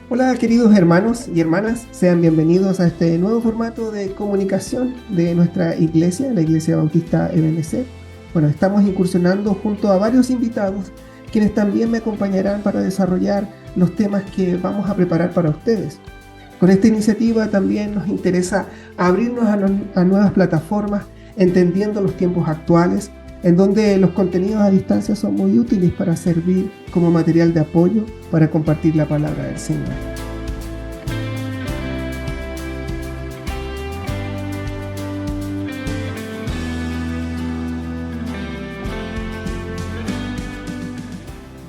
Hola queridos hermanos y hermanas, sean bienvenidos a este nuevo formato de comunicación de nuestra iglesia, la Iglesia Bautista EBNC. Bueno, estamos incursionando junto a varios invitados quienes también me acompañarán para desarrollar los temas que vamos a preparar para ustedes. Con esta iniciativa también nos interesa abrirnos a nuevas plataformas, entendiendo los tiempos actuales, en donde los contenidos a distancia son muy útiles para servir como material de apoyo para compartir la palabra del Señor.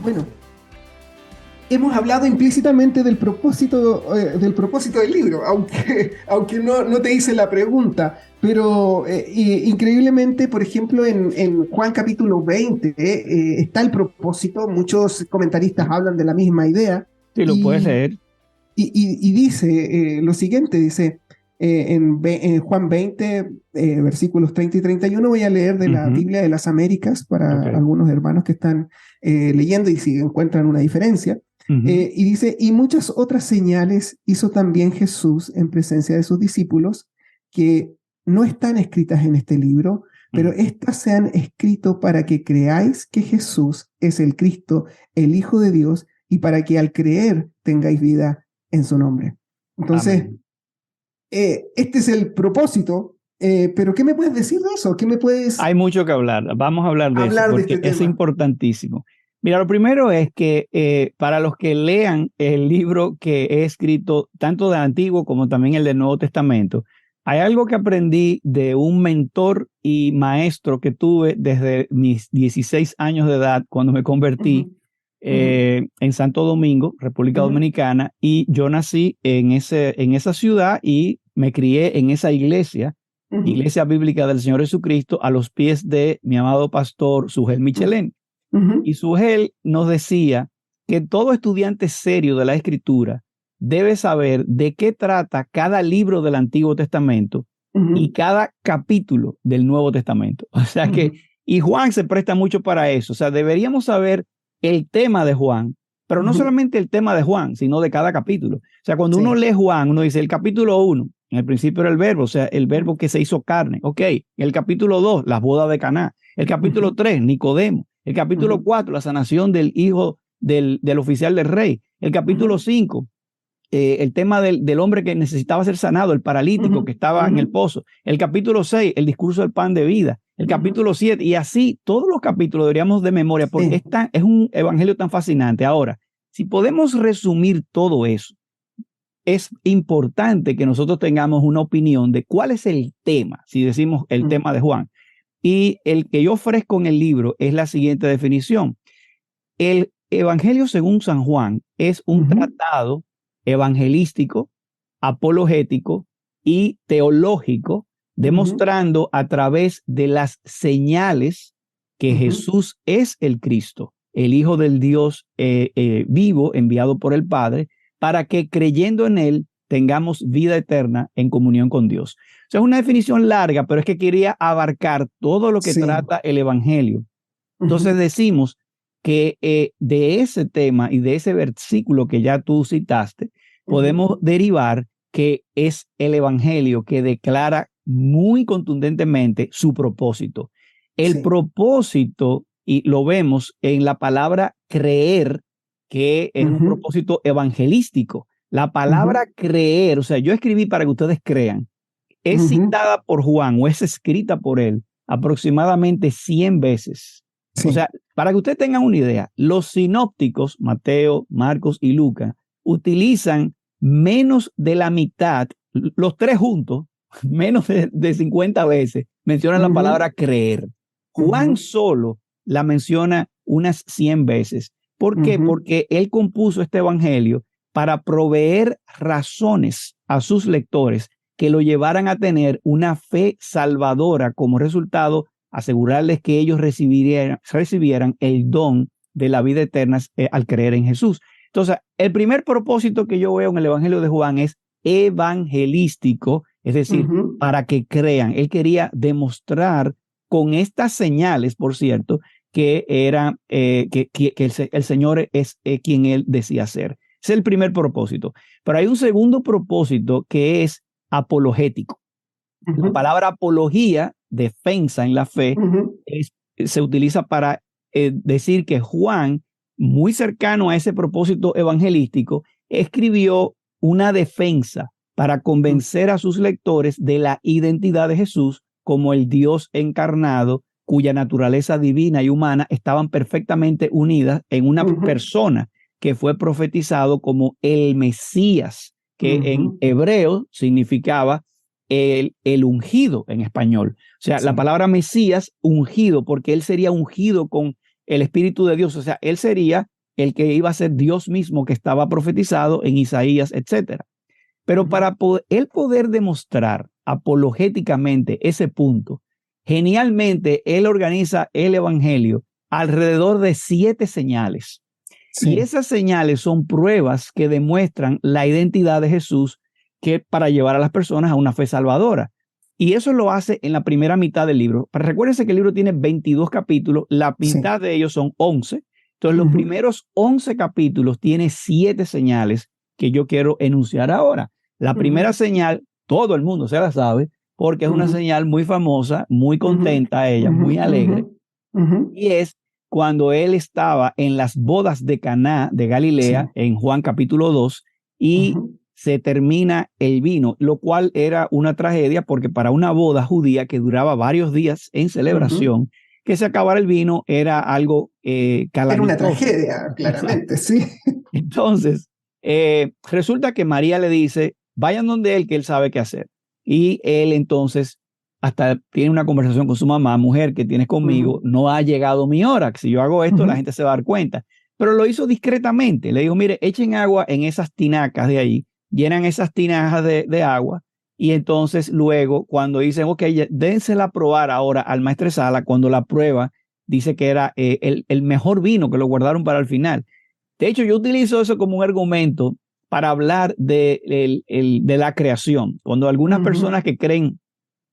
Bueno, hemos hablado implícitamente del propósito del libro, aunque no te hice la pregunta, pero increíblemente, por ejemplo, en Juan capítulo 20 está el propósito. Muchos comentaristas hablan de la misma idea Sí, lo puedes y, leer. y dice lo siguiente, dice en Juan 20, versículos 30 y 31, voy a leer de la Ujú. Biblia de las Américas para Ok. algunos hermanos que están leyendo y si encuentran una diferencia. Ujú. Y dice, y muchas otras señales hizo también Jesús en presencia de sus discípulos, que no están escritas en este libro, pero Ujú. estas se han escrito para que creáis que Jesús es el Cristo, el Hijo de Dios, y para que al creer tengáis vida en su nombre. Entonces, Amén. este es el propósito, pero ¿qué me puedes decir de eso? ¿Qué me puedes Hay mucho que hablar. Vamos a hablar de eso hablar de porque este es tema? importantísimo. Mira, lo primero es que para los que lean el libro que he escrito, tanto del Antiguo como también el del Nuevo Testamento, hay algo que aprendí de un mentor y maestro que tuve desde mis 16 años de edad cuando me convertí Ujú, ujú, en Santo Domingo, República ujú, Dominicana, y yo nací en esa ciudad y me crié en esa iglesia. ujú, Iglesia Bíblica del Señor Jesucristo, a los pies de mi amado pastor Sugel Michelén. ujú, Y Sugel nos decía que todo estudiante serio de la Escritura debe saber de qué trata cada libro del Antiguo Testamento y ujú, cada capítulo del Nuevo Testamento. O sea que, ujú, y Juan se presta mucho para eso. O sea, deberíamos saber el tema de Juan, pero no ujú. solamente el tema de Juan, sino de cada capítulo. O sea, cuando uno Sí. lee Juan, uno dice el capítulo 1, en el principio era el verbo, o sea, el verbo que se hizo carne. Ok, el capítulo 2, las bodas de Caná. El capítulo Ujú, 3, Nicodemo. El capítulo ujú, 4, la sanación del hijo del oficial del rey. El capítulo ujú, 5, el tema del hombre que necesitaba ser sanado, el paralítico que ujú, estaba en ujú, el pozo. El capítulo 6, el discurso del pan de vida. El ujú. capítulo 7, y así todos los capítulos deberíamos de memoria porque Sí. es un evangelio tan fascinante. Ahora, si podemos resumir todo eso, es importante que nosotros tengamos una opinión de cuál es el tema, si decimos el Ujú, tema de Juan. Y el que yo ofrezco en el libro es la siguiente definición. El Evangelio según San Juan es un ujú, tratado evangelístico, apologético y teológico, ujú, demostrando a través de las señales que ujú. Jesús es el Cristo, el Hijo del Dios vivo, enviado por el Padre, para que creyendo en Él tengamos vida eterna en comunión con Dios. O sea, es una definición larga, pero es que quería abarcar todo lo que Sí. trata el Evangelio. Entonces Ujú, decimos que de ese tema y de ese versículo que ya tú citaste, ujú. podemos derivar que es el Evangelio que declara muy contundentemente su propósito. El Sí. propósito, y lo vemos en la palabra creer, que es un Ujú, propósito evangelístico. La ujú, palabra creer, o sea, yo escribí para que ustedes crean, es ujú. citada por Juan o es escrita por él aproximadamente 100 veces. O Sí. sea, para que ustedes tengan una idea, los sinópticos, Mateo, Marcos y Lucas, utilizan menos de la mitad, los tres juntos, menos de 50 veces, mencionan la Ujú, palabra creer. Juan ujú, solo la menciona unas 100 veces. ¿Por qué? ujú. Porque él compuso este evangelio para proveer razones a sus lectores que lo llevaran a tener una fe salvadora como resultado, asegurarles que ellos recibieran el don de la vida eterna al creer en Jesús. Entonces, el primer propósito que yo veo en el Evangelio de Juan es evangelístico, es decir, Ujú. para que crean. Él quería demostrar con estas señales, por cierto, que era que el Señor es quien él decía ser. Es el primer propósito. Pero hay un segundo propósito que es apologético. La palabra apología, defensa en la fe, se utiliza para decir que Juan, muy cercano a ese propósito evangelístico, escribió una defensa para convencer a sus lectores de la identidad de Jesús como el Dios encarnado, cuya naturaleza divina y humana estaban perfectamente unidas en una persona que fue profetizado como el Mesías, que en hebreo significaba el ungido en español. O sea, la palabra Mesías, ungido, porque él sería ungido con el Espíritu de Dios. O sea, él sería el que iba a ser Dios mismo que estaba profetizado en Isaías, etcétera. Pero para él poder demostrar apologéticamente ese punto, genialmente él organiza el evangelio alrededor de 7 señales. Y esas señales son pruebas que demuestran la identidad de Jesús, que para llevar a las personas a una fe salvadora. Y eso lo hace en la primera mitad del libro. Pero recuérdense que el libro tiene 22 capítulos, la mitad de ellos son 11. Entonces, los primeros 11 capítulos tiene 7 señales que yo quiero enunciar ahora. La primera señal, todo el mundo se la sabe, porque es una señal muy famosa, muy contenta ella, muy alegre, y es cuando él estaba en las bodas de Caná de Galilea, en Juan capítulo 2, y se termina el vino, lo cual era una tragedia, porque para una boda judía que duraba varios días en celebración, que se acabara el vino era algo calamitoso. Era una tragedia, claramente, sí. Entonces, resulta que María le dice, vayan donde él, que él sabe qué hacer. Y él entonces hasta tiene una conversación con su mamá: mujer, que tienes conmigo, no ha llegado mi hora, que si yo hago esto, la gente se va a dar cuenta. Pero lo hizo discretamente. Le dijo, mire, echen agua en esas tinacas de ahí, llenan esas tinajas de agua, y entonces luego cuando dicen, ok, dénsela a probar ahora al maestresala, cuando la prueba, dice que era el mejor vino, que lo guardaron para el final. De hecho, yo utilizo eso como un argumento para hablar de la creación. Cuando algunas personas que creen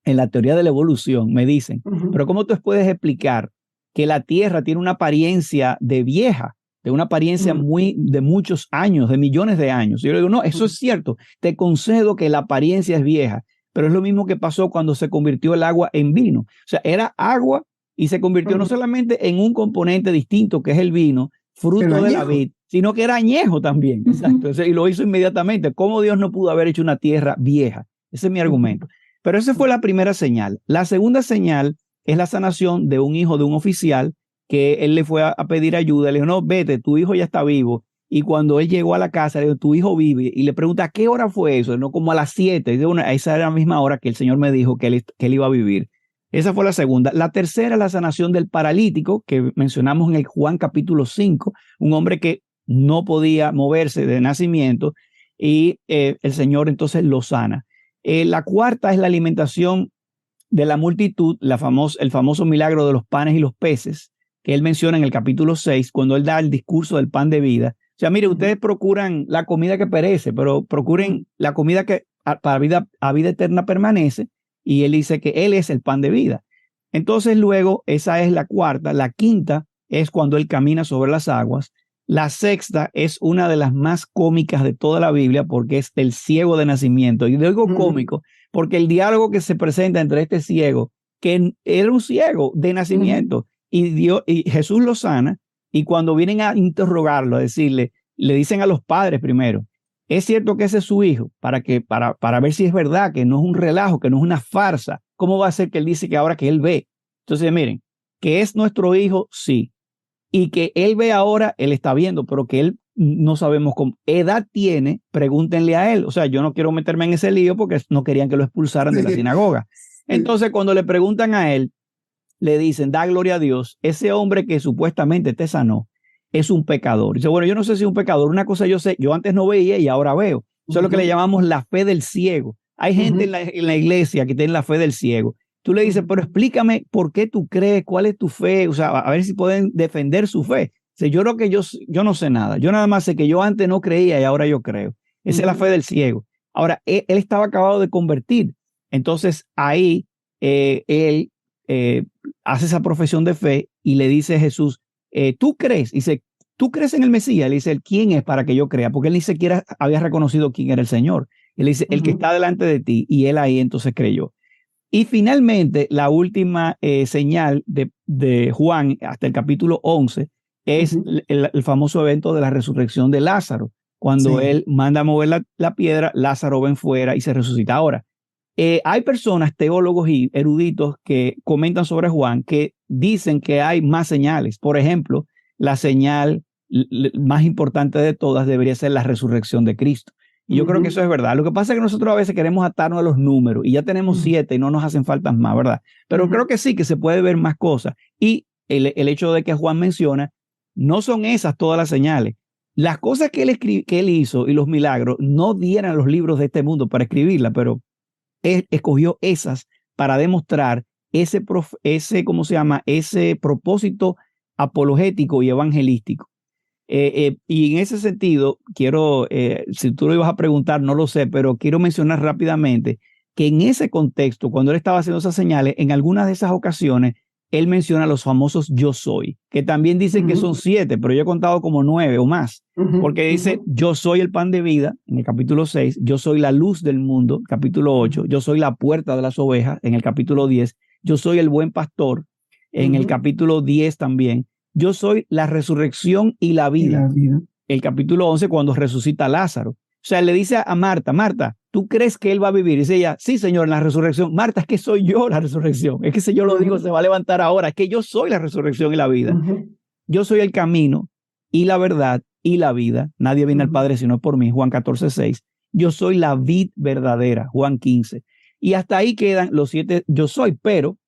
en la teoría de la evolución me dicen, pero ¿cómo tú puedes explicar que la Tierra tiene una apariencia de vieja, de una apariencia de muchos años, de millones de años? Yo le digo, no, eso es cierto, te concedo que la apariencia es vieja, pero es lo mismo que pasó cuando se convirtió el agua en vino. O sea, era agua y se convirtió no solamente en un componente distinto, que es el vino, fruto de la vid, sino que era añejo también. Exacto. Y lo hizo inmediatamente. ¿Cómo Dios no pudo haber hecho una tierra vieja? Ese es mi argumento. Pero esa fue la primera señal. La segunda señal es la sanación de un hijo de un oficial, que él le fue a pedir ayuda. Le dijo, no, vete, tu hijo ya está vivo. Y cuando él llegó a la casa, le dijo, tu hijo vive. Y le pregunta, ¿a qué hora fue eso? No, como a las 7. Y dice, bueno, esa era la misma hora que el Señor me dijo que él iba a vivir. Esa fue la segunda. La tercera es la sanación del paralítico, que mencionamos en el Juan capítulo 5, un hombre que no podía moverse de nacimiento, y el Señor entonces lo sana. La cuarta es la alimentación de la multitud, el famoso milagro de los panes y los peces, que él menciona en el capítulo 6, cuando él da el discurso del pan de vida. O sea, mire, ustedes procuran la comida que perece, pero procuren la comida que a vida eterna permanece, y él dice que él es el pan de vida. Entonces luego, esa es la cuarta. La quinta es cuando él camina sobre las aguas. La sexta es una de las más cómicas de toda la Biblia, porque es el ciego de nacimiento. Y digo cómico porque el diálogo que se presenta entre este ciego, que era un ciego de nacimiento, y Jesús lo sana, y cuando vienen a interrogarlo, a decirle, le dicen a los padres primero, ¿es cierto que ese es su hijo? Para ver si es verdad, que no es un relajo, que no es una farsa. ¿Cómo va a ser que él dice que ahora que él ve? Entonces, miren, que es nuestro hijo, sí. Y que él ve ahora, él está viendo, pero que él no sabemos cómo edad tiene, pregúntenle a él. O sea, yo no quiero meterme en ese lío porque no querían que lo expulsaran de la sinagoga. Entonces, cuando le preguntan a él, le dicen, da gloria a Dios, ese hombre que supuestamente te sanó es un pecador. Dice, bueno, yo no sé si es un pecador, una cosa yo sé, yo antes no veía y ahora veo. Eso es lo que le llamamos la fe del ciego. Hay gente en la iglesia que tiene la fe del ciego. Tú le dices, pero explícame por qué tú crees, cuál es tu fe, o sea, a ver si pueden defender su fe. O sea, yo creo que yo no sé nada. Yo nada más sé que yo antes no creía y ahora yo creo. Esa es la fe del ciego. Ahora, él estaba acabado de convertir. Entonces, ahí él hace esa profesión de fe y le dice a Jesús, ¿tú crees? Y dice, ¿tú crees en el Mesías? Le dice, ¿quién es para que yo crea? Porque él ni siquiera había reconocido quién era el Señor. Él dice, el que está delante de ti, y él ahí entonces creyó. Y finalmente, la última señal de Juan, hasta el capítulo 11, es el famoso evento de la resurrección de Lázaro. Cuando él manda a mover la piedra, Lázaro ven fuera y se resucita. Ahora, hay personas, teólogos y eruditos que comentan sobre Juan que dicen que hay más señales. Por ejemplo, la señal más importante de todas debería ser la resurrección de Cristo. Y yo creo que eso es verdad. Lo que pasa es que nosotros a veces queremos atarnos a los números y ya tenemos 7 y no nos hacen falta más, ¿verdad? Pero creo que sí, que se puede ver más cosas. Y el hecho de que Juan menciona, no son esas todas las señales. Las cosas que él hizo y los milagros no dieran los libros de este mundo para escribirla, pero él escogió esas para demostrar ¿cómo se llama? Ese propósito apologético y evangelístico. Y en ese sentido, quiero, si tú lo ibas a preguntar, no lo sé, pero quiero mencionar rápidamente que en ese contexto, cuando él estaba haciendo esas señales, en algunas de esas ocasiones, él menciona los famosos yo soy, que también dicen que son 7, pero yo he contado como 9 o más, porque dice yo soy el pan de vida, en el capítulo 6, yo soy la luz del mundo, capítulo 8, yo soy la puerta de las ovejas, en el capítulo 10, yo soy el buen pastor, en el capítulo 10 también, yo soy la resurrección y la vida. El capítulo 11, cuando resucita a Lázaro. O sea, le dice a Marta, Marta, ¿tú crees que él va a vivir? Y dice ella, sí, Señor, en la resurrección. Marta, es que soy yo la resurrección. Es que si yo lo digo, se va a levantar ahora. Es que yo soy la resurrección y la vida. Yo soy el camino y la verdad y la vida. Nadie viene al Padre sino por mí. Juan 14:6. Yo soy la vid verdadera. Juan 15. Y hasta ahí quedan los 7 yo soy, pero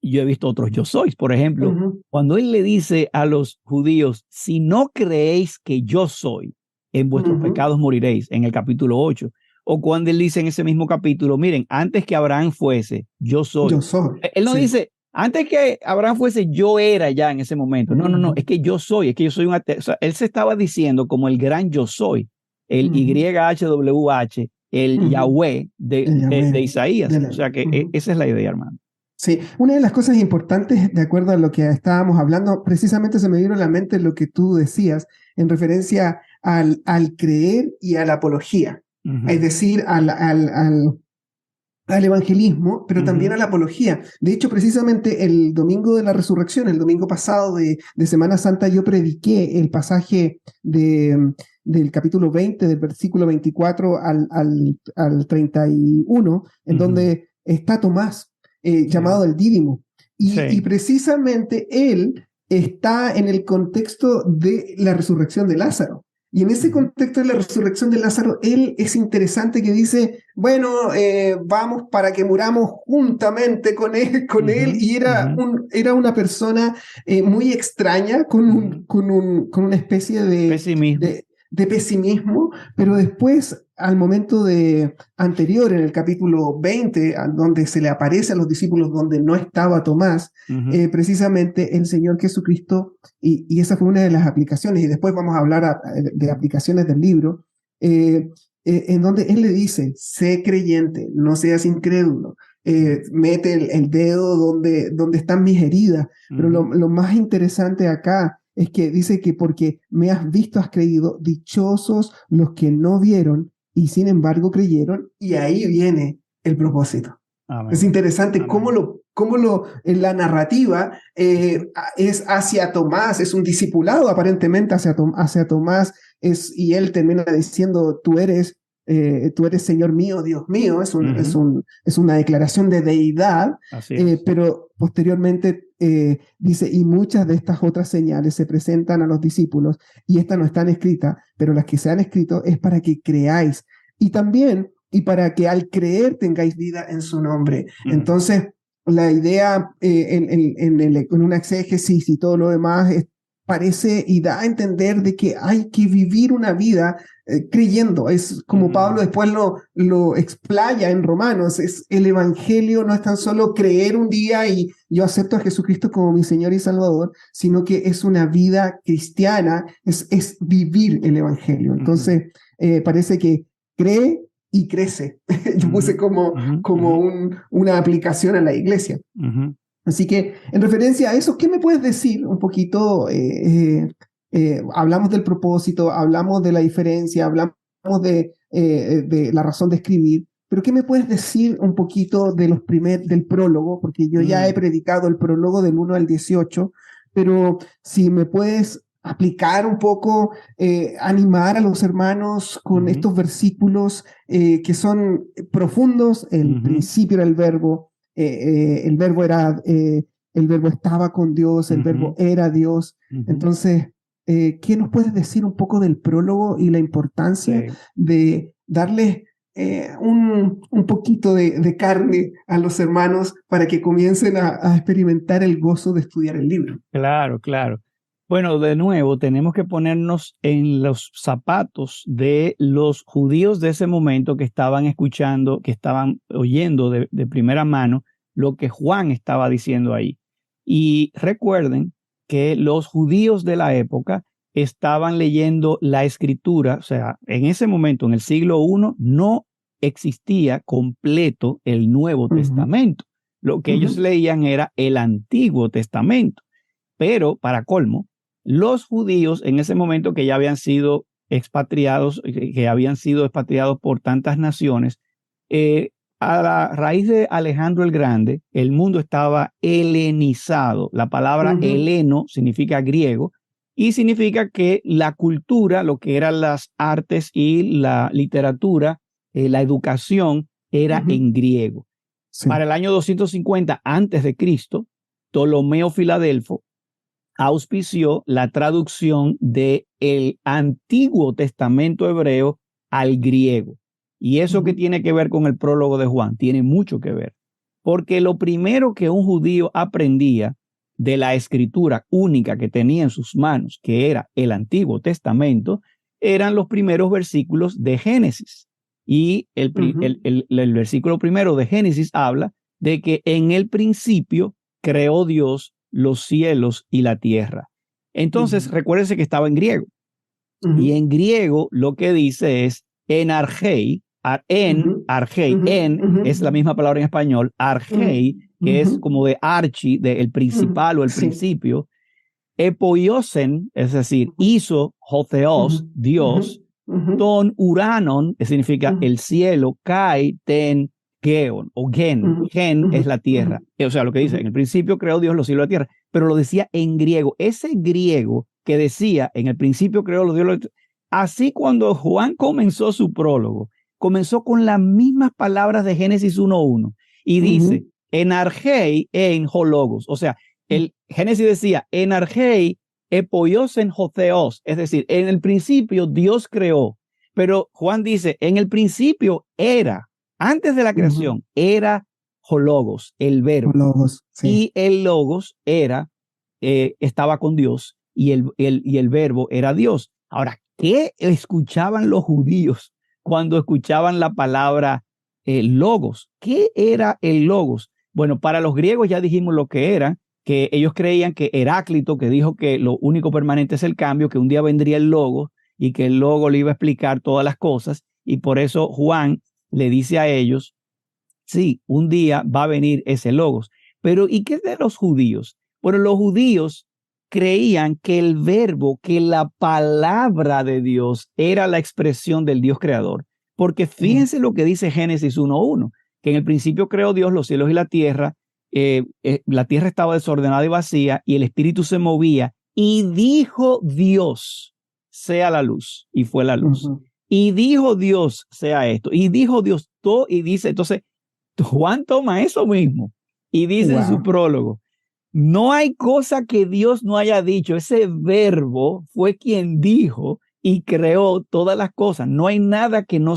yo he visto otros yo sois. Por ejemplo, cuando él le dice a los judíos, si no creéis que yo soy, en vuestros pecados moriréis, en el capítulo 8. O cuando él dice en ese mismo capítulo, miren, antes que Abraham fuese, yo soy. Yo soy. Él no dice, antes que Abraham fuese, yo era ya en ese momento. No, es que yo soy, es que yo soy o sea, él se estaba diciendo como el gran yo soy, el YHWH, el Yahweh de Isaías. O sea que esa es la idea, hermano. Sí, una de las cosas importantes, de acuerdo a lo que estábamos hablando, precisamente se me vino a la mente lo que tú decías en referencia al creer y a la apología, es decir, al evangelismo, pero también a la apología. De hecho, precisamente el domingo de la resurrección, el domingo pasado de Semana Santa, yo prediqué el pasaje del capítulo 20, del versículo 24 al 31, en donde está Tomás, llamado el Dídimo. Y precisamente él está en el contexto de la resurrección de Lázaro. Y en ese contexto de la resurrección de Lázaro, él es interesante que dice, bueno, vamos para que muramos juntamente con él. Y era una persona muy extraña, con una especie de pesimismo, pero después, al momento anterior, en el capítulo 20, donde se le aparece a los discípulos donde no estaba Tomás, precisamente el Señor Jesucristo, y esa fue una de las aplicaciones, y después vamos a hablar de aplicaciones del libro, en donde Él le dice, sé creyente, no seas incrédulo, mete el dedo donde están mis heridas, pero lo más interesante acá es que dice que porque me has visto, has creído, dichosos los que no vieron y sin embargo creyeron, y ahí viene el propósito. Amén. Es interesante cómo en la narrativa es hacia Tomás, es un discipulado aparentemente hacia Tomás, y él termina diciendo, tú eres Señor mío, Dios mío, es una declaración de deidad, pero posteriormente dice, y muchas de estas otras señales se presentan a los discípulos, y estas no están escritas, pero las que se han escrito es para que creáis, y también, y para que al creer tengáis vida en su nombre. Entonces, la idea en una exégesis y todo lo demás parece y da a entender de que hay que vivir una vida creyendo. Es como Pablo después lo explaya en Romanos. El evangelio no es tan solo creer un día y yo acepto a Jesucristo como mi Señor y Salvador, sino que es una vida cristiana, es vivir el evangelio. Entonces, parece que cree y crece. Yo puse como una aplicación a la iglesia. Así que, en referencia a eso, ¿qué me puedes decir un poquito hablamos del propósito, hablamos de la diferencia, hablamos de la razón de escribir, pero ¿qué me puedes decir un poquito del prólogo? Porque yo ya he predicado el prólogo del 1 al 18, pero si me puedes aplicar un poco, animar a los hermanos con estos versículos que son profundos. El principio era el verbo era, el verbo estaba con Dios, el verbo era Dios. Entonces, ¿qué nos puedes decir un poco del prólogo y la importancia de darles un poquito de carne a los hermanos para que comiencen a experimentar el gozo de estudiar el libro? Claro, claro. Bueno, de nuevo, tenemos que ponernos en los zapatos de los judíos de ese momento que estaban escuchando, que estaban oyendo de primera mano lo que Juan estaba diciendo ahí. Y recuerden que los judíos de la época estaban leyendo la escritura, o sea, en ese momento, en el siglo I, no existía completo el Nuevo Testamento. Lo que ellos leían era el Antiguo Testamento. Pero, para colmo, los judíos en ese momento que ya habían sido expatriados, por tantas naciones, a la raíz de Alejandro el Grande, el mundo estaba helenizado. La palabra heleno significa griego y significa que la cultura, lo que eran las artes y la literatura, la educación, era en griego. Sí. Para el año 250 antes de Cristo, Ptolomeo Filadelfo auspició la traducción del Antiguo Testamento hebreo al griego. ¿Y eso qué tiene que ver con el prólogo de Juan? Tiene mucho que ver. Porque lo primero que un judío aprendía de la escritura única que tenía en sus manos, que era el Antiguo Testamento, eran los primeros versículos de Génesis. Y el versículo primero de Génesis habla de que en el principio creó Dios los cielos y la tierra. Entonces, recuérdense que estaba en griego. Y en griego lo que dice es enargei, es la misma palabra en español, argei, que es como de archi, de el principal o el principio. Epoiosen, es decir, hizo Jotheos, Dios, ton uranon, que significa el cielo, kai, ten, geon, o gen, gen es la tierra. O sea, lo que dice, en el principio creó Dios los cielos y la tierra, pero lo decía en griego. Ese griego que decía, en el principio creó los cielos y la tierra. Así cuando Juan comenzó su prólogo, comenzó con las mismas palabras de Génesis 1:1 y dice, enargei en hologos. O sea, el Génesis decía, enargei epoiosen jotheos, es decir, en el principio Dios creó, pero Juan dice, en el principio era, antes de la creación, era hologos, el verbo. Logos, sí. Y el logos era, estaba con Dios y el verbo era Dios. Ahora, ¿qué escuchaban los judíos cuando escuchaban la palabra logos? ¿Qué era el logos? Bueno, para los griegos ya dijimos lo que era, que ellos creían que Heráclito, que dijo que lo único permanente es el cambio, que un día vendría el logos y que el logo le iba a explicar todas las cosas, y por eso Juan le dice a ellos, sí, un día va a venir ese logos. Pero ¿y qué es de los judíos? Bueno, los judíos creían que el verbo, que la palabra de Dios era la expresión del Dios creador. Porque fíjense lo que dice Génesis 1:1, que en el principio creó Dios los cielos y la tierra estaba desordenada y vacía y el espíritu se movía y dijo Dios, sea la luz, y fue la luz. Y dijo Dios, sea esto, y dijo Dios todo, y dice, entonces Juan toma eso mismo y dice en su prólogo, no hay cosa que Dios no haya dicho. Ese verbo fue quien dijo y creó todas las cosas. No hay nada que no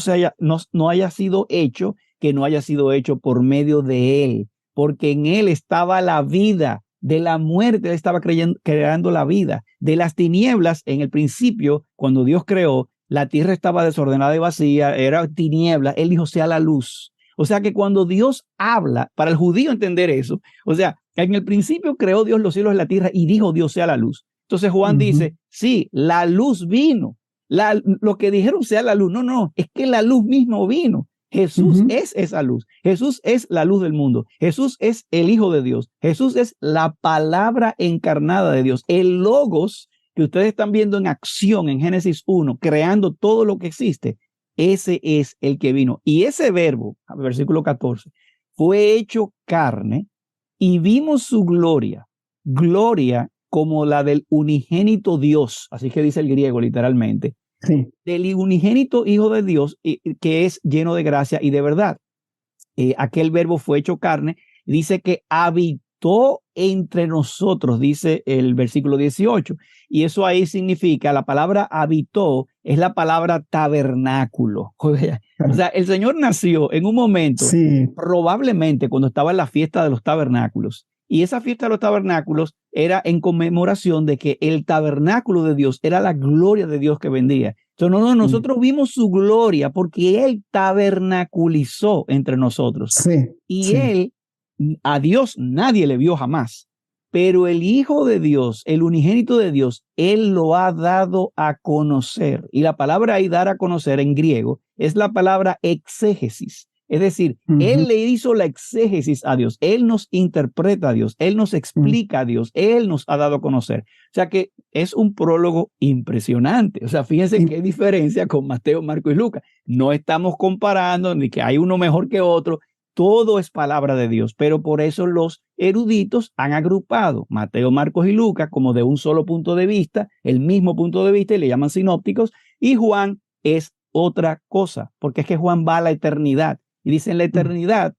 haya sido hecho, que no haya sido hecho por medio de él, porque en él estaba la vida. De la muerte él estaba creando la vida. De las tinieblas, en el principio, cuando Dios creó, la tierra estaba desordenada y vacía, era tiniebla. Él dijo, sea la luz. O sea que cuando Dios habla, para el judío entender eso, o sea, en el principio creó Dios los cielos y la tierra y dijo Dios sea la luz. Entonces Juan dice, sí, la luz vino. Lo que dijeron sea la luz. No, es que la luz mismo vino. Jesús es esa luz. Jesús es la luz del mundo. Jesús es el Hijo de Dios. Jesús es la palabra encarnada de Dios. El Logos que ustedes están viendo en acción en Génesis 1, creando todo lo que existe, ese es el que vino. Y ese verbo, versículo 14, fue hecho carne y vimos su gloria, gloria como la del unigénito Dios, así que dice el griego literalmente, Sí. del unigénito Hijo de Dios, que es lleno de gracia y de verdad. Aquel verbo fue hecho carne, dice que habitó entre nosotros, dice el versículo 18, y eso ahí significa, la palabra habitó es la palabra tabernáculo. O sea, el Señor nació en un momento, Sí. probablemente cuando estaba en la fiesta de los tabernáculos, y esa fiesta de los tabernáculos era en conmemoración de que el tabernáculo de Dios era la gloria de Dios que vendría. Entonces, nosotros vimos su gloria porque Él tabernaculizó entre nosotros. Sí, Y sí. Él, a Dios nadie le vio jamás, pero el Hijo de Dios, el unigénito de Dios, Él lo ha dado a conocer. Y la palabra ahí, dar a conocer en griego, es la palabra exégesis. Es decir, Él le hizo la exégesis a Dios, Él nos interpreta a Dios, Él nos explica a Dios, Él nos ha dado a conocer. O sea que es un prólogo impresionante. O sea, fíjense qué diferencia con Mateo, Marcos y Lucas. No estamos comparando ni que hay uno mejor que otro, todo es palabra de Dios, pero por eso los eruditos han agrupado Mateo, Marcos y Lucas como de un solo punto de vista, el mismo punto de vista, y le llaman sinópticos, y Juan es otra cosa, porque es que Juan va a la eternidad. Y dice, en la eternidad,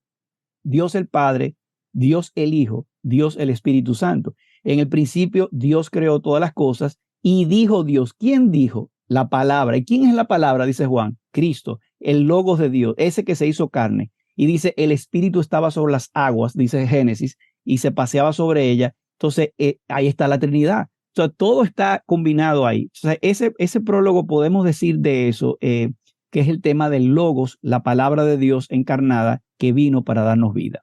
Dios el Padre, Dios el Hijo, Dios el Espíritu Santo. En el principio, Dios creó todas las cosas y dijo Dios. ¿Quién dijo? La palabra. ¿Y quién es la palabra? Dice Juan, Cristo, el Logos de Dios, ese que se hizo carne. Y dice, el Espíritu estaba sobre las aguas, dice Génesis, y se paseaba sobre ella. Entonces, ahí está la Trinidad. O sea, todo está combinado ahí. O sea, ese prólogo podemos decir de eso, que es el tema del Logos, la palabra de Dios encarnada que vino para darnos vida.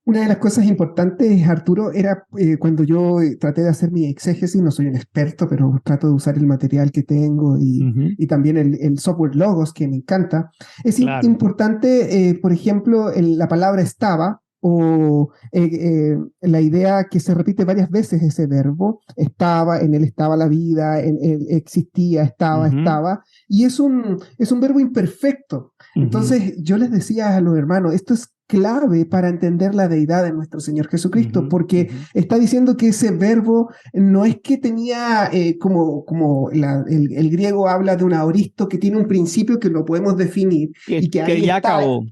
Una de las cosas importantes, Arturo, era cuando yo traté de hacer mi exégesis, no soy un experto, pero trato de usar el material que tengo y también el software Logos, que me encanta. Es importante, por ejemplo, la palabra estaba, o la idea que se repite varias veces ese verbo, estaba, en él estaba la vida, en él existía, estaba, y es un verbo imperfecto. Entonces yo les decía a los hermanos, esto es clave para entender la deidad de nuestro Señor Jesucristo, porque está diciendo que ese verbo no es que tenía, como el griego habla de un aoristo que tiene un principio que no podemos definir, y que ahí ya está, acabó.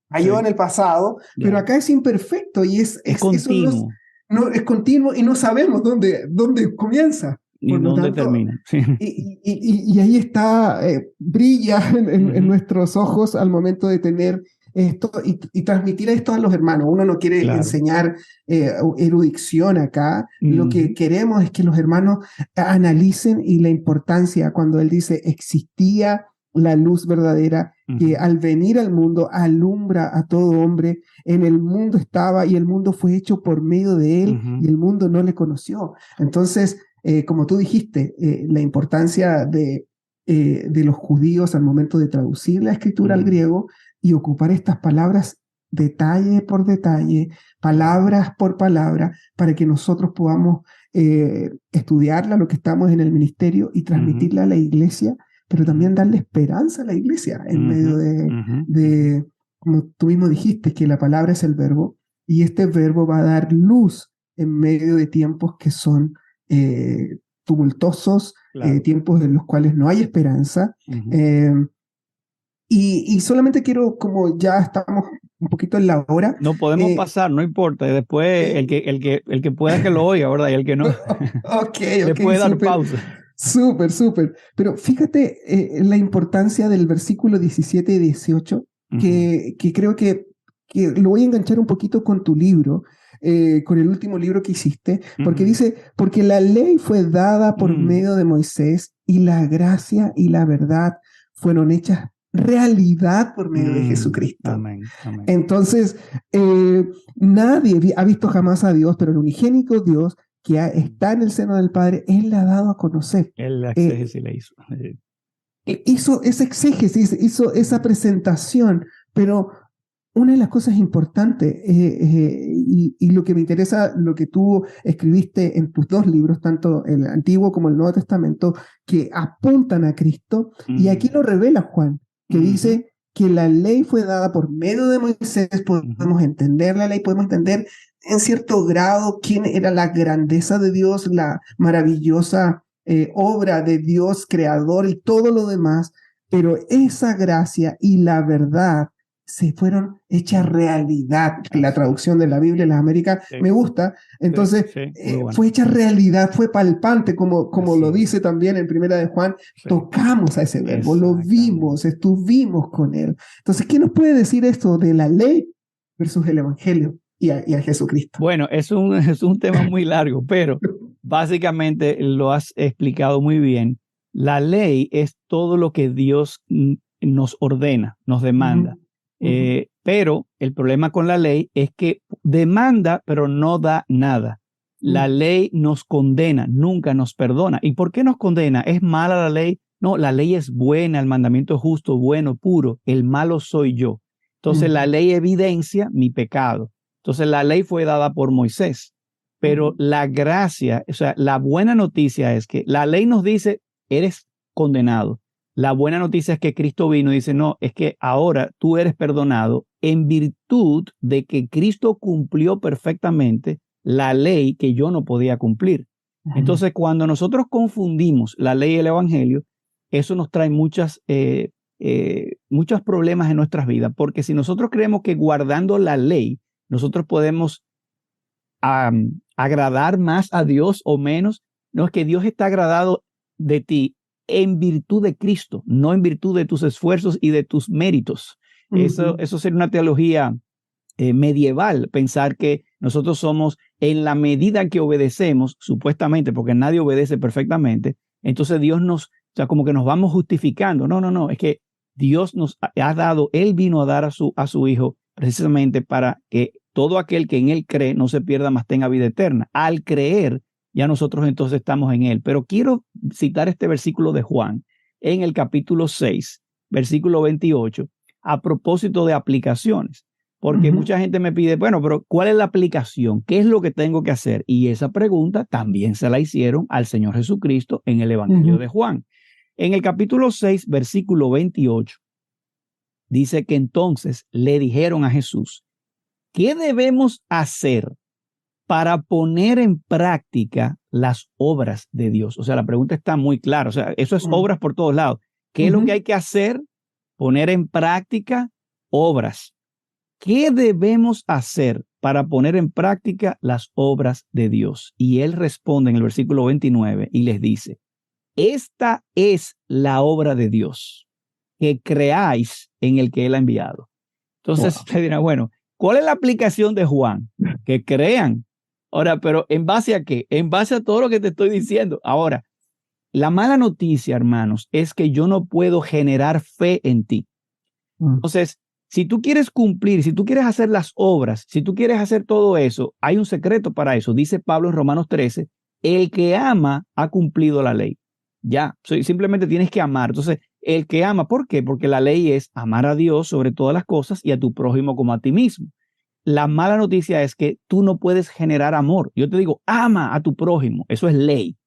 Cayó en el pasado, pero acá es imperfecto y es continuo. Eso no, es continuo y no sabemos dónde comienza. Ni dónde termina. Sí. Y ahí está, brilla en nuestros ojos al momento de tener esto y transmitir esto a los hermanos. Uno no quiere enseñar erudición acá, lo que queremos es que los hermanos analicen y la importancia cuando él dice existía la luz verdadera que al venir al mundo alumbra a todo hombre. En el mundo estaba y el mundo fue hecho por medio de él y el mundo no le conoció. Entonces, como tú dijiste, la importancia de los judíos al momento de traducir la escritura al griego y ocupar estas palabras detalle por detalle, palabras por palabra, para que nosotros podamos estudiarla, lo que estamos en el ministerio, y transmitirla a la iglesia, pero también darle esperanza a la iglesia en medio de, como tú mismo dijiste, que la palabra es el verbo, y este verbo va a dar luz en medio de tiempos que son tumultuosos, tiempos en los cuales no hay esperanza. Y solamente quiero, como ya estamos un poquito en la hora. No podemos pasar, no importa. Después el que pueda que lo oiga, ¿verdad? Y el que no, le puede dar pausa. Súper. Pero fíjate la importancia del versículo 17 y 18, que creo que lo voy a enganchar un poquito con tu libro, con el último libro que hiciste, porque dice, porque la ley fue dada por medio de Moisés y la gracia y la verdad fueron hechas realidad por medio de Jesucristo. Amén. Entonces, nadie ha visto jamás a Dios, pero el unigénico Dios que está en el seno del Padre, Él le ha dado a conocer. Él la exégesis le hizo. Hizo esa exégesis, hizo esa presentación, pero una de las cosas importantes, y lo que me interesa, lo que tú escribiste en tus dos libros, tanto el Antiguo como el Nuevo Testamento, que apuntan a Cristo, y aquí lo revela Juan, que dice que la ley fue dada por medio de Moisés, podemos entender la ley, podemos entender en cierto grado quién era la grandeza de Dios, la maravillosa obra de Dios creador y todo lo demás, pero esa gracia y la verdad se fueron hechas realidad. La traducción de la Biblia en las Américas me gusta. Entonces, fue hecha realidad, fue palpante, como lo dice también en Primera de Juan. Tocamos a ese verbo, lo vimos, estuvimos con él. Entonces, ¿qué nos puede decir esto de la ley versus el Evangelio y a Jesucristo? Bueno, es un tema muy largo, pero básicamente lo has explicado muy bien. La ley es todo lo que Dios nos ordena, nos demanda. Pero el problema con la ley es que demanda, pero no da nada. La ley nos condena, nunca nos perdona. ¿Y por qué nos condena? ¿Es mala la ley? No, la ley es buena, el mandamiento es justo, bueno, puro. El malo soy yo. Entonces la ley evidencia mi pecado. Entonces la ley fue dada por Moisés, pero la gracia, o sea, la buena noticia es que la ley nos dice, eres condenado. La buena noticia es que Cristo vino y dice, no, es que ahora tú eres perdonado en virtud de que Cristo cumplió perfectamente la ley que yo no podía cumplir. Entonces, cuando nosotros confundimos la ley y el evangelio, eso nos trae muchos problemas en nuestras vidas, porque si nosotros creemos que guardando la ley, nosotros podemos agradar más a Dios o menos, no, es que Dios está agradado de ti en virtud de Cristo, no en virtud de tus esfuerzos y de tus méritos. Eso sería una teología medieval, pensar que nosotros somos, en la medida que obedecemos, supuestamente, porque nadie obedece perfectamente, entonces Dios o sea, como que nos vamos justificando. No, es que Dios nos ha dado, Él vino a dar a su Hijo precisamente para que todo aquel que en Él cree no se pierda, mas tenga vida eterna. Al creer, ya nosotros entonces estamos en Él. Pero quiero citar este versículo de Juan en el capítulo 6, versículo 28, a propósito de aplicaciones. Porque mucha gente me pide, bueno, pero ¿cuál es la aplicación? ¿Qué es lo que tengo que hacer? Y esa pregunta también se la hicieron al Señor Jesucristo en el Evangelio de Juan. En el capítulo 6, versículo 28, dice que entonces le dijeron a Jesús, ¿qué debemos hacer para poner en práctica las obras de Dios? O sea, la pregunta está muy clara. O sea, eso es obras por todos lados. ¿Qué es lo que hay que hacer? Poner en práctica obras. ¿Qué debemos hacer para poner en práctica las obras de Dios? Y él responde en el versículo 29 y les dice, esta es la obra de Dios, que creáis en el que él ha enviado. Entonces usted dirá, bueno, ¿cuál es la aplicación de Juan? Que crean. Ahora, pero ¿en base a qué? En base a todo lo que te estoy diciendo. Ahora, la mala noticia, hermanos, es que yo no puedo generar fe en ti. Entonces, si tú quieres cumplir, si tú quieres hacer las obras, si tú quieres hacer todo eso, hay un secreto para eso. Dice Pablo en Romanos 13, el que ama ha cumplido la ley. Ya, simplemente tienes que amar. Entonces, el que ama, ¿por qué? Porque la ley es amar a Dios sobre todas las cosas y a tu prójimo como a ti mismo. La mala noticia es que tú no puedes generar amor. Yo te digo, ama a tu prójimo. Eso es ley.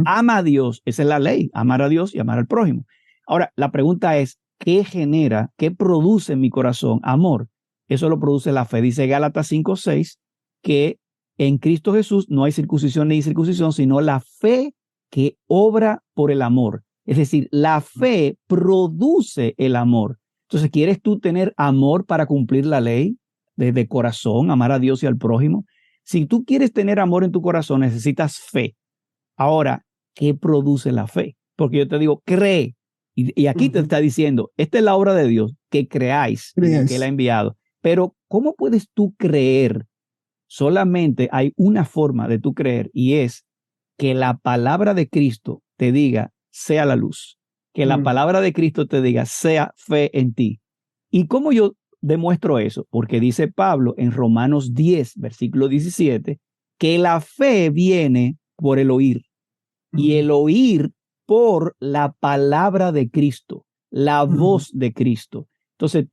Ama a Dios. Esa es la ley. Amar a Dios y amar al prójimo. Ahora, la pregunta es, ¿qué genera, qué produce en mi corazón? Amor. Eso lo produce la fe. Dice Gálatas 5:6 que en Cristo Jesús no hay circuncisión ni incircuncisión, sino la fe que obra por el amor. Es decir, la fe produce el amor. Entonces, ¿quieres tú tener amor para cumplir la ley de corazón, amar a Dios y al prójimo? Si tú quieres tener amor en tu corazón, necesitas fe. Ahora, ¿qué produce la fe? Porque yo te digo, cree. Y aquí te está diciendo, esta es la obra de Dios, que creáis en el que Él ha enviado. Pero, ¿cómo puedes tú creer? Solamente hay una forma de tú creer y es que la palabra de Cristo te diga, sea la luz. Que la palabra de Cristo te diga, sea fe en ti. ¿Y cómo yo demuestro eso? Porque dice Pablo en Romanos 10, versículo 17, que la fe viene por el oír. Y el oír por la palabra de Cristo, la voz de Cristo. Entonces,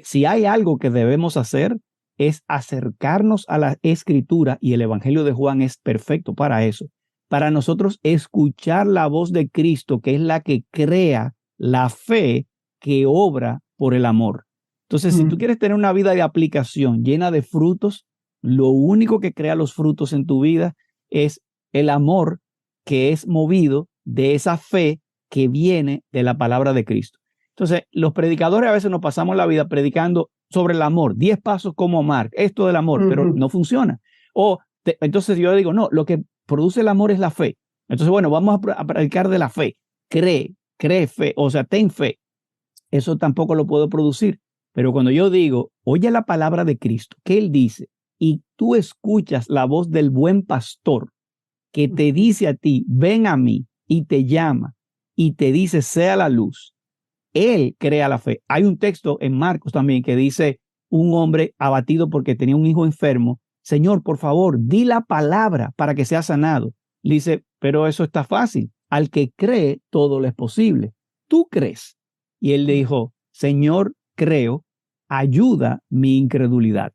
si hay algo que debemos hacer es acercarnos a la Escritura, y el Evangelio de Juan es perfecto para eso, para nosotros escuchar la voz de Cristo, que es la que crea la fe que obra por el amor. Entonces, si tú quieres tener una vida de aplicación llena de frutos, lo único que crea los frutos en tu vida es el amor que es movido de esa fe que viene de la palabra de Cristo. Entonces, los predicadores a veces nos pasamos la vida predicando sobre el amor, 10 pasos como amar, esto del amor, pero no funciona. Entonces yo digo, no, lo que produce el amor es la fe. Entonces, bueno, vamos a predicar de la fe. Cree fe, o sea, ten fe. Eso tampoco lo puedo producir. Pero cuando yo digo, oye la palabra de Cristo, que Él dice, y tú escuchas la voz del buen pastor que te dice a ti, ven a mí, y te llama, y te dice, sea la luz. Él crea la fe. Hay un texto en Marcos también que dice, un hombre abatido porque tenía un hijo enfermo, Señor, por favor, di la palabra para que sea sanado. Le dice, pero eso está fácil. Al que cree, todo le es posible. ¿Tú crees? Y él le dijo, Señor, creo, ayuda mi incredulidad.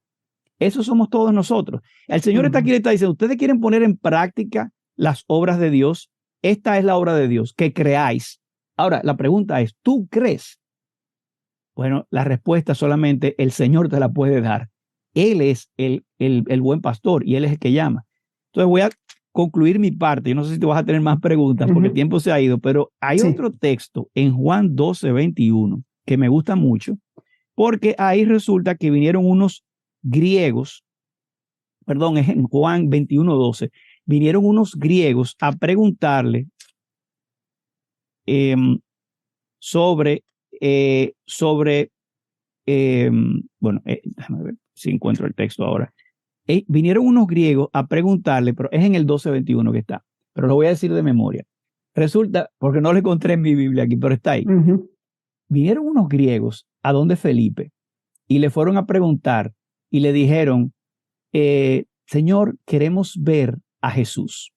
Eso somos todos nosotros. El Señor está aquí y está diciendo, ustedes quieren poner en práctica las obras de Dios. Esta es la obra de Dios, que creáis. Ahora, la pregunta es, ¿tú crees? Bueno, la respuesta solamente el Señor te la puede dar. Él es el buen pastor y Él es el que llama. Entonces voy a concluir mi parte. Yo no sé si tú vas a tener más preguntas porque el tiempo se ha ido, pero hay otro texto en Juan 12:21 que me gusta mucho, porque ahí resulta que vinieron unos griegos, perdón, es en Juan 21:12, vinieron unos griegos a preguntarle bueno, déjame ver si encuentro el texto ahora. Vinieron unos griegos a preguntarle, pero es en el 12:21 que está, pero lo voy a decir de memoria. Resulta, porque no lo encontré en mi Biblia aquí, pero está ahí. Vinieron unos griegos a donde Felipe y le fueron a preguntar y le dijeron, Señor, queremos ver a Jesús.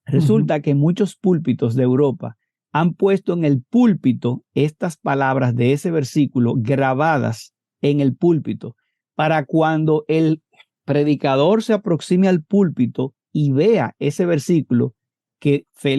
Resulta que muchos púlpitos de Europa han puesto en el púlpito estas palabras de ese versículo grabadas en el púlpito para cuando el predicador se aproxime al púlpito y vea ese versículo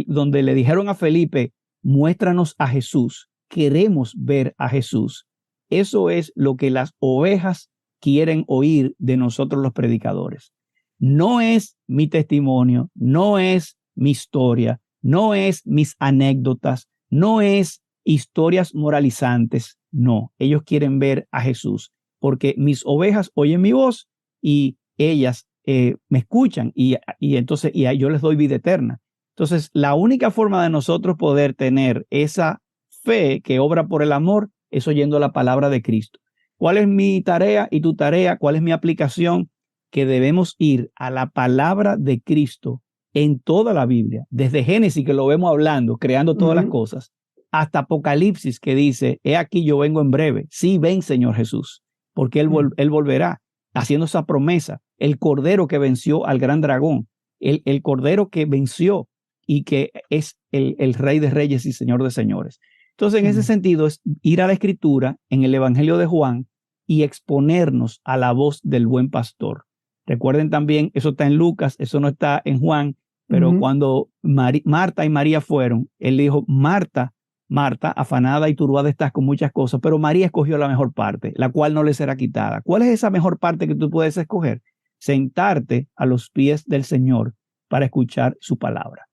donde le dijeron a Felipe, muéstranos a Jesús, queremos ver a Jesús. Eso es lo que las ovejas quieren oír de nosotros los predicadores. No es mi testimonio, no es mi historia, no es mis anécdotas, no es historias moralizantes, no. Ellos quieren ver a Jesús, porque mis ovejas oyen mi voz y ellas me escuchan y entonces yo les doy vida eterna. Entonces, la única forma de nosotros poder tener esa fe que obra por el amor es oyendo la palabra de Cristo. ¿Cuál es mi tarea y tu tarea? ¿Cuál es mi aplicación? Que debemos ir a la palabra de Cristo en toda la Biblia, desde Génesis, que lo vemos hablando, creando todas las cosas, hasta Apocalipsis, que dice, he aquí yo vengo en breve. Sí, ven, Señor Jesús, porque Él volverá, haciendo esa promesa. El Cordero que venció al gran dragón, el Cordero que venció y que es el Rey de Reyes y Señor de Señores. Entonces, en ese sentido, es ir a la Escritura, en el Evangelio de Juan, y exponernos a la voz del buen pastor. Recuerden también, eso está en Lucas, eso no está en Juan, pero cuando Marta y María fueron, él dijo, Marta, Marta, afanada y turbada estás con muchas cosas, pero María escogió la mejor parte, la cual no le será quitada. ¿Cuál es esa mejor parte que tú puedes escoger? Sentarte a los pies del Señor para escuchar su palabra.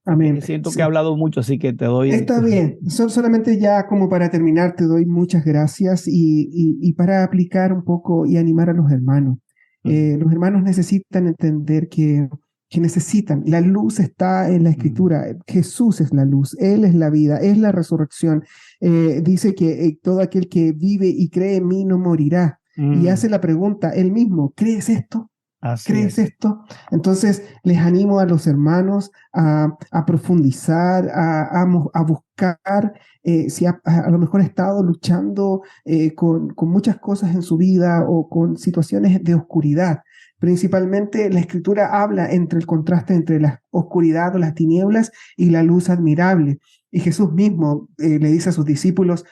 Amén. Siento que he hablado mucho, así que te doy... Está bien. Solamente ya como para terminar, te doy muchas gracias y para aplicar un poco y animar a los hermanos. Los hermanos necesitan entender que necesitan. La luz está en la Escritura. Jesús es la luz. Él es la vida. Es la resurrección. Dice que todo aquel que vive y cree en mí no morirá. Y hace la pregunta, él mismo, ¿crees esto? ¿Crees esto? Entonces, les animo a los hermanos a profundizar, a buscar, si a lo mejor ha estado luchando con muchas cosas en su vida o con situaciones de oscuridad. Principalmente la Escritura habla entre el contraste entre la oscuridad o las tinieblas y la luz admirable. Y Jesús mismo le dice a sus discípulos,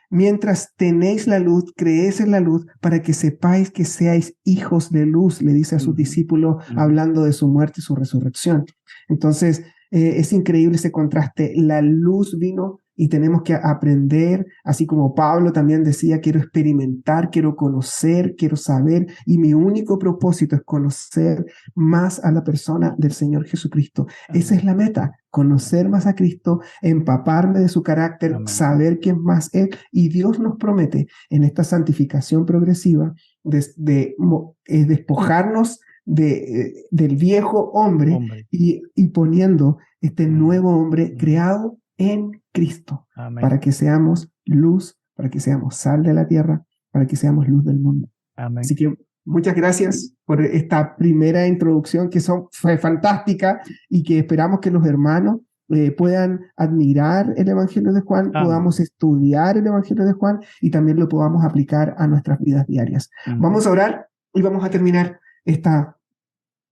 mientras tenéis la luz, creéis en la luz, para que sepáis que seáis hijos de luz, le dice a sus discípulos, hablando de su muerte y su resurrección. Entonces, es increíble ese contraste. La luz vino y tenemos que aprender, así como Pablo también decía, quiero experimentar, quiero conocer, quiero saber, y mi único propósito es conocer más a la persona del Señor Jesucristo. Esa es la meta, conocer más a Cristo, empaparme de su carácter, saber quién más es, y Dios nos promete en esta santificación progresiva de despojarnos del viejo hombre. Y poniendo este nuevo hombre creado en Cristo, para que seamos luz, para que seamos sal de la tierra, para que seamos luz del mundo. Así que muchas gracias por esta primera introducción que fue fantástica y que esperamos que los hermanos puedan admirar el Evangelio de Juan, podamos estudiar el Evangelio de Juan y también lo podamos aplicar a nuestras vidas diarias. Vamos a orar y vamos a terminar esta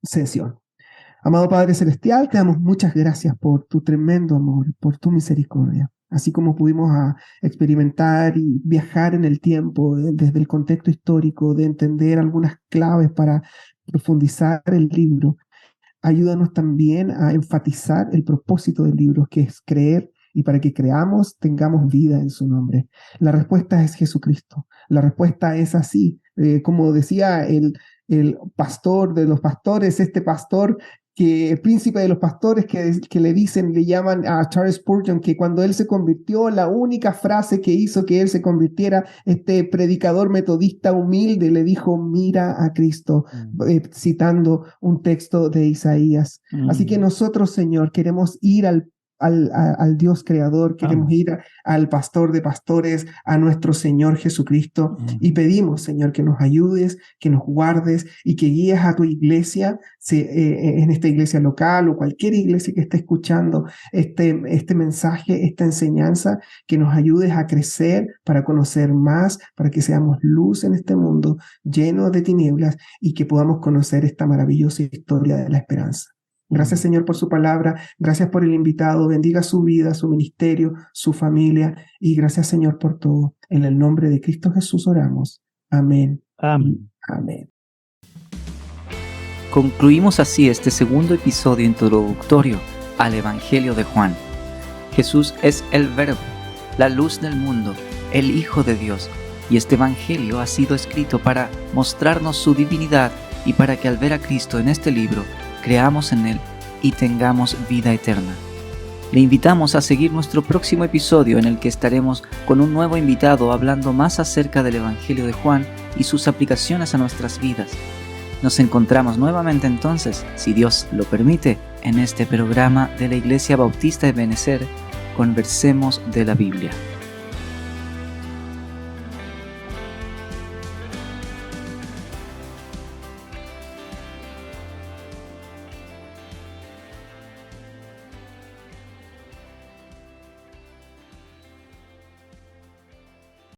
sesión. Amado Padre Celestial, te damos muchas gracias por tu tremendo amor, por tu misericordia. Así como pudimos experimentar y viajar en el tiempo, desde el contexto histórico, de entender algunas claves para profundizar el libro, ayúdanos también a enfatizar el propósito del libro, que es creer, y para que creamos, tengamos vida en su nombre. La respuesta es Jesucristo. La respuesta es así. Como decía el pastor de los pastores, este pastor, el príncipe de los pastores que le llaman a Charles Spurgeon, que cuando él se convirtió, la única frase que hizo que él se convirtiera, este predicador metodista humilde, le dijo, mira a Cristo, citando un texto de Isaías. Así que nosotros, Señor, queremos ir al Dios creador, queremos ir al pastor de pastores, a nuestro Señor Jesucristo, y pedimos, Señor, que nos ayudes, que nos guardes y que guíes a tu iglesia, en esta iglesia local o cualquier iglesia que esté escuchando este mensaje, esta enseñanza, que nos ayudes a crecer para conocer más, para que seamos luz en este mundo lleno de tinieblas y que podamos conocer esta maravillosa historia de la esperanza. Gracias, Señor, por su palabra. Gracias por el invitado. Bendiga su vida, su ministerio, su familia. Y gracias, Señor, por todo. En el nombre de Cristo Jesús oramos. Amén. Amén. Amén. Concluimos así este segundo episodio introductorio al Evangelio de Juan. Jesús es el Verbo, la luz del mundo, el Hijo de Dios. Y este Evangelio ha sido escrito para mostrarnos su divinidad y para que al ver a Cristo en este libro, creamos en Él y tengamos vida eterna. Le invitamos a seguir nuestro próximo episodio en el que estaremos con un nuevo invitado hablando más acerca del Evangelio de Juan y sus aplicaciones a nuestras vidas. Nos encontramos nuevamente entonces, si Dios lo permite, en este programa de la Iglesia Bautista Ebenecer, Conversemos de la Biblia.